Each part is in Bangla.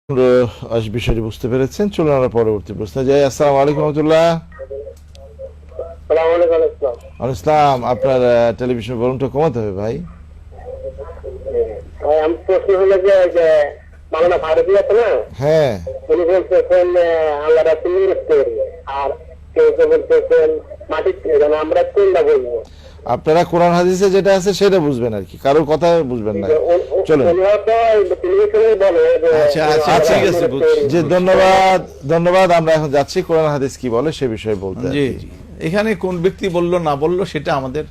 বিষয়টি বুঝতে পেরেছেন। চলুন আমরা পরবর্তী প্রশ্নে যাই। আসসালামু আলাইকুম রহমতুল্লাহ। ইসলাম, আপনার টেলিভিশন ভলিউমটা কমাতে হবে ভাই। আমি প্রশ্ন হলো যে মাওলানা ফারুকী আছে না, হ্যাঁ, উনি বলতেছেন আল্লাহ রাসূলের তৈরি, আর কেউ কেউ বলতেছেন মাটির তৈরি। আমরা কোনটা বলবো? আপনারা কোরআন হাদিসে যেটা আছে সেটা বুঝবেন আর কি, কারোর কথা বুঝবেন না। চলুন, আচ্ছা, ঠিক আছে, জি, ধন্যবাদ ধন্যবাদ। আমরা এখন যাচ্ছি কোরআন হাদিস কি বলে সে বিষয়ে বলতে। জি জি, এখানে কোন ব্যক্তি বললো না বললো সেটা আমাদের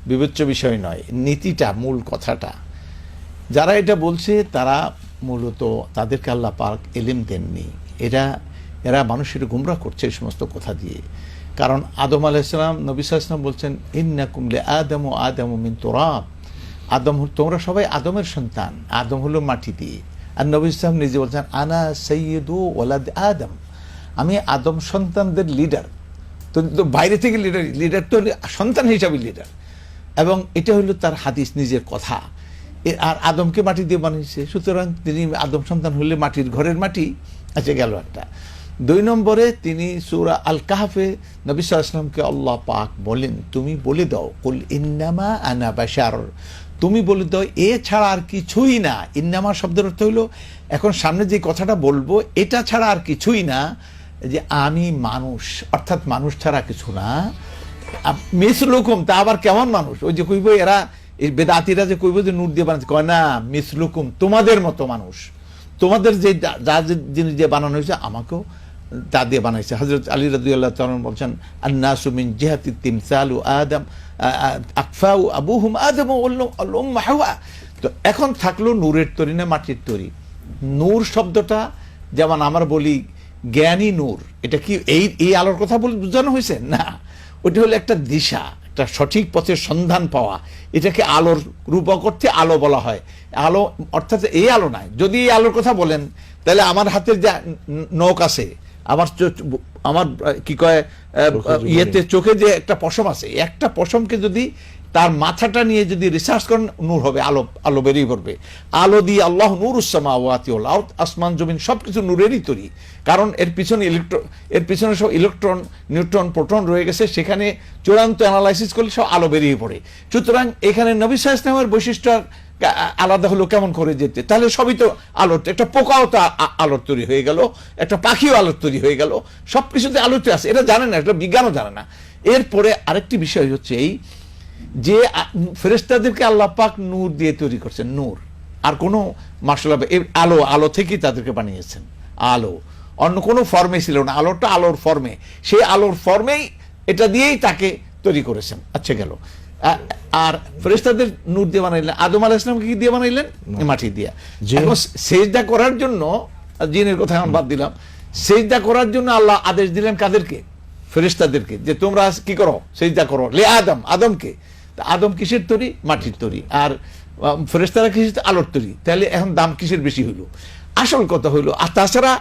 বিবেচ্য বিষয় নয়, নীতিটা, মূল কথাটা। যারা এটা বলছে তারা মূলত তাদেরকে আল্লাহ পাক ইলম দেননি, এরা মানুষের গুমরাহ করছে এই সমস্ত কথা দিয়ে। কারণ আদম আলাইহিস সালাম, নবী সাল্লাল্লাহু আলাইহি ওয়াসাল্লাম বলছেন ইন্নাকুম লিআদামু মিন তুরাব, আদম, তোমরা সবাই আদমের সন্তান, আদম হলো মাটি দিয়ে। আর নবী সাল্লাল্লাহু নিজে বলছেন আনা সাইয়্যিদু ওয়ালাদ আদম, আমি আদম সন্তানদের লিডার। তো বাইরে থেকে লিডার তো সন্তান হিসাবে লিডার, এবং এটা হলো তার হাদিস, নিজের কথা। আর আদমকে মাটি দিয়ে বানিয়েছে, সুতরাং তিনি আদম সন্তান হলে মাটির ঘরের মাটি। আচ্ছা, গেল একটা। 2 নম্বরে তিনি সূরা আল কাহফে নবী সাল্লাল্লাহু আলাইহি ওয়াসাল্লামকে আল্লাহ পাক বলেন, তুমি বলে দাও কুল ইন্নামা আনা বাশার, তুমি বলে দাও এ ছাড়া আর কিছুই না। ইন্নামা শব্দের অর্থ হলো এখন সামনে যে কথাটা বলবো এটা ছাড়া আর কিছুই না, যে আমি মানুষ, অর্থাৎ মানুষ ছাড়া কিছু না। মিসলুকুম, তা আবার কেমন মানুষ? ওই যে কইব এরা, এই বেদাতিরা যে কইব যে নূর দিয়ে বানাচ্ছে, কয় না, মিসলুকুম, তোমাদের মতো মানুষ। তোমাদের যে যা জিনিস দিয়ে বানানো হয়েছে আমাকেও তা দিয়ে বানাইছে। হযরত আলী রাদিয়াল্লাহু তাআলা বলছেন আন-নাসু মিন জিহাতি তিমসালু আদম আকফাউ আবুহুম আদম ওয়াল উম্মু হাওয়া। তো এখন থাকলো নূরের তৈরি না মাটির তৈরি। নূর শব্দটা যেমন আমরা বলি জ্ঞানী নূর, এটা কি এই আলোর কথা বলে বোঝানো হয়েছে? না, ওটা হলো একটা দিশা, একটা সঠিক পথের সন্ধান পাওয়া। এটাকে আলোর রূপক অর্থে আলো বলা হয়। আলো অর্থাৎ এই আলো নয়। যদি এই আলোর কথা বলেন তাহলে আমার হাতের যে নখ আছে, আমার কি কয় ইয়েতে চোখে যে একটা পশম আছে, একটা পশমকে যদি তার মাথাটা নিয়ে যদি রিসার্চ করেন, নূর হবে, আলো বেরিয়ে পড়বে। আলো দিয়ে আল্লাহ নূরুস সামাওয়াতি ওয়াল আরদ, আসমান জমিন সবকিছু নূরেরই তৈরি। কারণ এর পিছনে সব ইলেকট্রন, নিউট্রন, প্রোটন রয়ে গেছে, সেখানে চূড়ান্ত অ্যানালাইসিস করলে সব আলো বেরিয়ে পড়ে। সুতরাং এখানে নবী সাল্লাল্লাহু আলাইহি ওয়াসাল্লামের বৈশিষ্ট্য আলাদা হলো কেমন করে যেতে? তাহলে সবই তো আলোর, একটা পোকাও তো আলোর তৈরি হয়ে গেল, একটা পাখিও আলোর তৈরি হয়ে গেল, সবকিছুতে আলোতে আছে। এটা জানে না, এটা বিজ্ঞানও জানে না। এরপরে আরেকটি বিষয় হচ্ছে এই যে ফেরেশতাদেরকে আল্লাহ পাক নূর দিয়ে তৈরি করছেন, নূর। আর কোনো মাশাআল্লাহ আলো থেকেই তাদেরকে বানিয়েছেন। আলো অন্য কোনো ফর্মে ছিল না, আলোটা আলোর ফর্মে, সেই আলোর ফর্মেই এটা দিয়েই তাকে তৈরি করেছেন। আচ্ছা, গেল। আর ফেরেশতাদের নূর দিয়ে বানাইলেন, আদম আলাইহিস সালামকে কি দিয়ে বানাইলেন? মাটি দিয়ে। এখন সেজদা করার জন্য, জিনের কথা এখন বাদ দিলাম, সেজদা করার জন্য আল্লাহ আদেশ দিলেন কাদেরকে? ফেরেশতাদেরকে, যে তোমরা কি করো, সেজদা করো লে আদম, আদমকে। আদম কিসের তৈরি? মাটির তৈরি। আর ফেরেশতারা কিসের? আলোর তৈরি। তাহলে এখন দাম কিসের বেশি হইলো? আসল কথা হইলো, আর তাছাড়া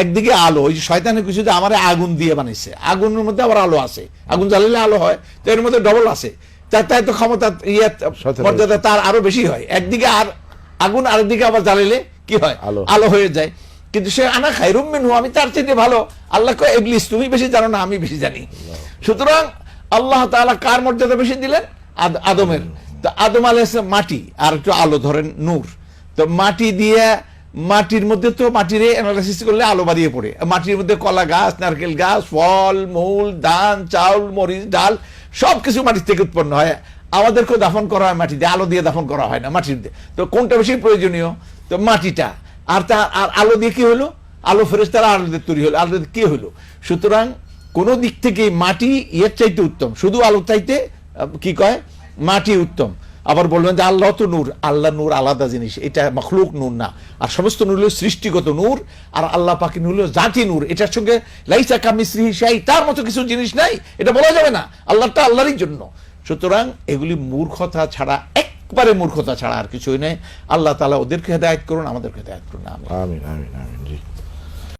একদিকে আলো, ওই যে শয়তানের কিছু যে আমার আগুন দিয়ে বানাইছে, আগুনের মধ্যে আবার আলো আছে, আগুন জ্বালালে আলো হয়, তো এর মধ্যে ডবল আছে, তাই তো ক্ষমতা মর্যাদা তার আরো বেশি হয়। একদিকে আর আগুন, আরেকদিকে আবার জ্বালালে কি হয়? আলো হয়ে যায়। কিন্তু সে আনা খায়রুম মিনহু, আমি তার চেয়ে ভালো। আল্লাহ কয় ইবলিস, তুমি বেশি জানো না, আমি বেশি জানি। সুতরাং আল্লাহ তাআলা কার মর্যাদা বেশি দিলেন? আদমের। তো আদম আলাইহিস সালাম মাটি, আর একটু আলো ধরেন নূর। তো মাটি দিয়ে, মাটির মধ্যে তো মাটির অ্যানালাইসিস করলে আলো বাড়িয়ে পড়ে। মাটির মধ্যে কলা গাছ, নারকেল গাছ, ফল মূল, ধান, চাউল, মরিচ, ডাল সবকিছু মাটির থেকে উৎপন্ন হয়। আমাদেরকেও দাফন করা হয় মাটি দিয়ে, আলো দিয়ে দাফন করা হয় না, মাটির দিয়ে। তো কোনটা বেশি প্রয়োজনীয়? তো মাটিটা। আর আলো দিয়ে কি হলো? আলো ফেরেশতারা আলো দিয়ে তৈরি হলো, আলো দিয়ে কি হলো? সুতরাং কোন দিক থেকে মাটি এর চাইতে উত্তম, শুধু আলো চাইতে কি কয় মাটি উত্তম। আবার বলবেন যে আল্লাহ তো নূর, আল্লাহ নূর আলাদা জিনিস, এটা মখলুক নূর না। আর সমস্ত নূর হলো সৃষ্টিগত নূর, আর আল্লাহ পাকের নূর হলো জাতি নূর। এটার সঙ্গে লাইসা কামিসলিহি শাই, তার মতো কিছু জিনিস নাই, এটা বলা যাবে না। আল্লাহটা আল্লাহরই জন্য। সুতরাং এগুলি মূর্খতা ছাড়া, একবারে মূর্খতা ছাড়া আর কিছুই নেই। আল্লাহ তাআলা ওদেরকে হেদায়েত করুন, আমাদেরকে হেদায়েত করুন। আমিন, আমিন, আমিন। জি।